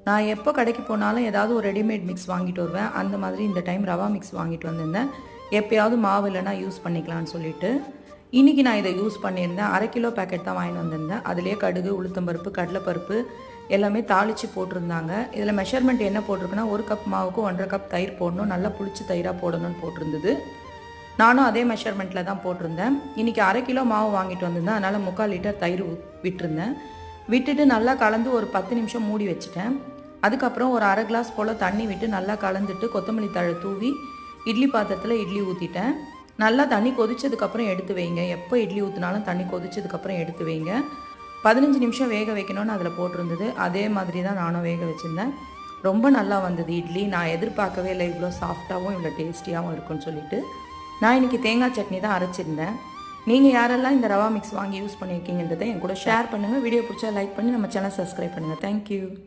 நான் எப்போ கடைக்கு போனாலும் ஏதாவது ஒரு ரெடிமேட் மிக்ஸ் வாங்கிட்டு வருவேன். அந்த மாதிரி இந்த டைம் ரவா மிக்ஸ் வாங்கிட்டு வந்திருந்தேன். எப்பயாவது மாவு இல்லைனா யூஸ் பண்ணிக்கலாம்னு சொல்லிட்டு. இன்றைக்கி நான் இதை யூஸ் பண்ணியிருந்தேன். 1/2 கிலோ பேக்கெட் தான் வாங்கிட்டு வந்திருந்தேன். அதிலே கடுகு, உளுத்தம்பருப்பு, கடலைப்பருப்பு எல்லாமே தாளித்து போட்டிருந்தாங்க. இதில் மெஷர்மெண்ட் என்ன போட்டிருக்குன்னா 1 கப் மாவுக்கு 1.5 கப் தயிர் போடணும், நல்லா புளிச்சு தயிராக போடணும்னு போட்டிருந்தது. நானும் அதே மெஷர்மெண்ட்டில் தான் போட்டிருந்தேன். இன்றைக்கி 1/2 கிலோ மாவு வாங்கிட்டு வந்திருந்தேன். அதனால் 3/4 லிட்டர் தயிர் விட்டுருந்தேன். விட்டுட்டு நல்லா கலந்து ஒரு 10 நிமிஷம் மூடி வச்சுட்டேன். அதுக்கப்புறம் ஒரு 1/2 கிளாஸ் போல் தண்ணி விட்டு நல்லா கலந்துட்டு கொத்தமல்லி தழை தூவி இட்லி பாத்திரத்தில் இட்லி ஊற்றிட்டேன். நல்லா தண்ணி கொதிச்சதுக்கப்புறம் எடுத்து வைங்க. எப்போ இட்லி ஊற்றினாலும் தண்ணி கொதிச்சதுக்கப்புறம் எடுத்து வைங்க. 15 நிமிஷம் வேக வைக்கணும்னு அதில் போட்டிருந்தது. அதே மாதிரி தான் நானும் வேக வச்சுருந்தேன். ரொம்ப நல்லா வந்தது இட்லி. நான் எதிர்பார்க்கவே இல்லை இவ்வளோ சாஃப்டாகவும் இவ்வளோ டேஸ்டியாகவும் இருக்குன்னு சொல்லிட்டு. நான் இன்றைக்கி தேங்காய் சட்னி தான் அரைச்சிருந்தேன். நீங்கள் யாரெல்லாம் இந்த ரவா மிக்ஸ் வாங்கி யூஸ் பண்ணியிருக்கீங்கன்றதை என் கூட ஷேர் பண்ணுங்கள். வீடியோ பிடிச்சா லைக் பண்ணி நம்ம சேனல் சப்ஸ்கிரைப் பண்ணுங்கள். தேங்க்யூ.